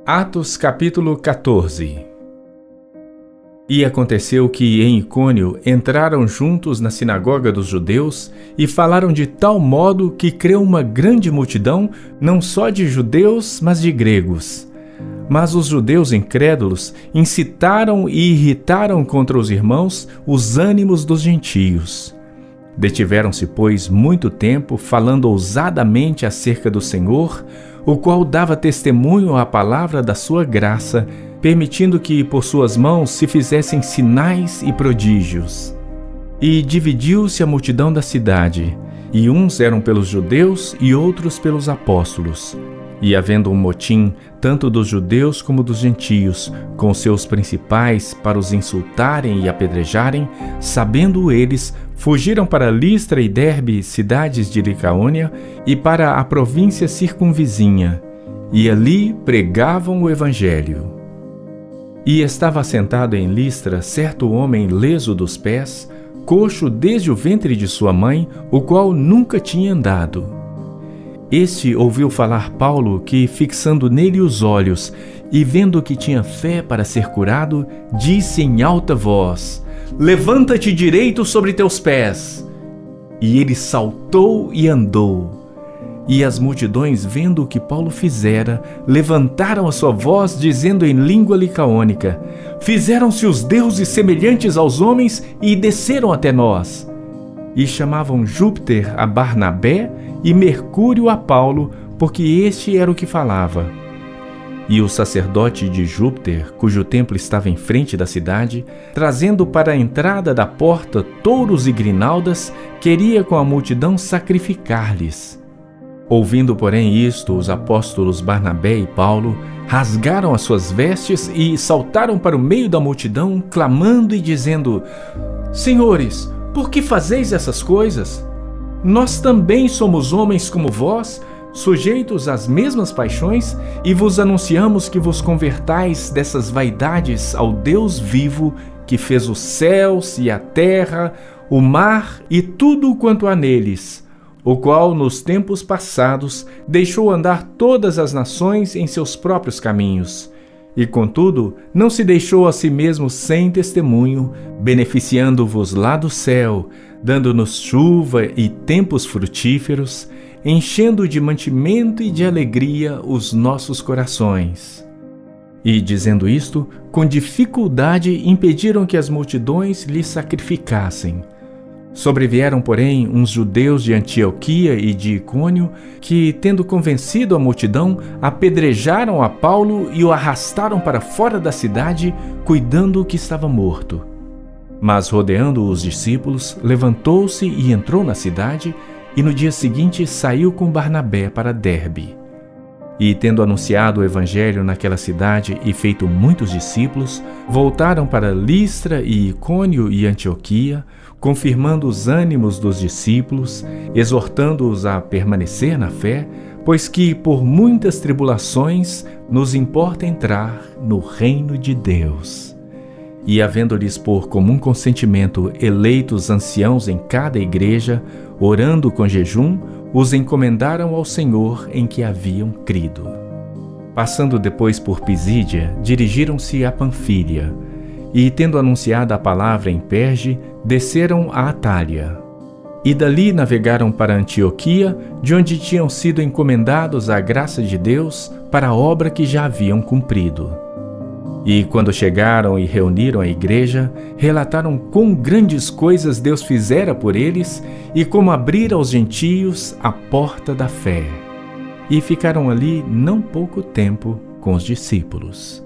Atos capítulo 14. E aconteceu que em Icônio entraram juntos na sinagoga dos judeus e falaram de tal modo que creu uma grande multidão, não só de judeus, mas de gregos. Mas os judeus incrédulos incitaram e irritaram contra os irmãos os ânimos dos gentios. Detiveram-se, pois, muito tempo, falando ousadamente acerca do Senhor, o qual dava testemunho à palavra da sua graça, permitindo que por suas mãos se fizessem sinais e prodígios. E dividiu-se a multidão da cidade, e uns eram pelos judeus e outros pelos apóstolos. E havendo um motim, tanto dos judeus como dos gentios, com seus principais para os insultarem e apedrejarem, sabendo eles, fugiram para Listra e Derbe, cidades de Licaônia, e para a província circunvizinha, e ali pregavam o evangelho. E estava assentado em Listra certo homem leso dos pés, coxo desde o ventre de sua mãe, o qual nunca tinha andado. Este ouviu falar Paulo, que, fixando nele os olhos e vendo que tinha fé para ser curado, disse em alta voz: "Levanta-te direito sobre teus pés!" E ele saltou e andou. E as multidões, vendo o que Paulo fizera, levantaram a sua voz, dizendo em língua licaônica: "Fizeram-se os deuses semelhantes aos homens e desceram até nós." E chamavam Júpiter a Barnabé e Mercúrio a Paulo, porque este era o que falava. E o sacerdote de Júpiter, cujo templo estava em frente da cidade, trazendo para a entrada da porta touros e grinaldas, queria com a multidão sacrificar-lhes. Ouvindo, porém, isto, os apóstolos Barnabé e Paulo rasgaram as suas vestes e saltaram para o meio da multidão, clamando e dizendo: "Senhores, por que fazeis essas coisas? Nós também somos homens como vós, sujeitos às mesmas paixões, e vos anunciamos que vos convertais dessas vaidades ao Deus vivo, que fez os céus e a terra, o mar e tudo quanto há neles, o qual nos tempos passados deixou andar todas as nações em seus próprios caminhos. E, contudo, não se deixou a si mesmo sem testemunho, beneficiando-vos lá do céu, dando-nos chuva e tempos frutíferos, enchendo de mantimento e de alegria os nossos corações." E, dizendo isto, com dificuldade impediram que as multidões lhe sacrificassem. Sobrevieram, porém, uns judeus de Antioquia e de Icônio, que, tendo convencido a multidão, apedrejaram a Paulo e o arrastaram para fora da cidade, cuidando que estava morto. Mas, rodeando os discípulos, levantou-se e entrou na cidade, e no dia seguinte saiu com Barnabé para Derbe. E, tendo anunciado o evangelho naquela cidade e feito muitos discípulos, voltaram para Listra e Icônio e Antioquia, confirmando os ânimos dos discípulos, exortando-os a permanecer na fé, pois que, por muitas tribulações, nos importa entrar no reino de Deus. E, havendo-lhes por comum consentimento eleitos anciãos em cada igreja, orando com jejum, os encomendaram ao Senhor em que haviam crido. Passando depois por Pisídia, dirigiram-se a Panfília, e, tendo anunciado a palavra em Perge, desceram a Atália. E dali navegaram para Antioquia, de onde tinham sido encomendados à graça de Deus para a obra que já haviam cumprido. E, quando chegaram e reuniram a igreja, relataram quão grandes coisas Deus fizera por eles e como abrira aos gentios a porta da fé. E ficaram ali não pouco tempo com os discípulos.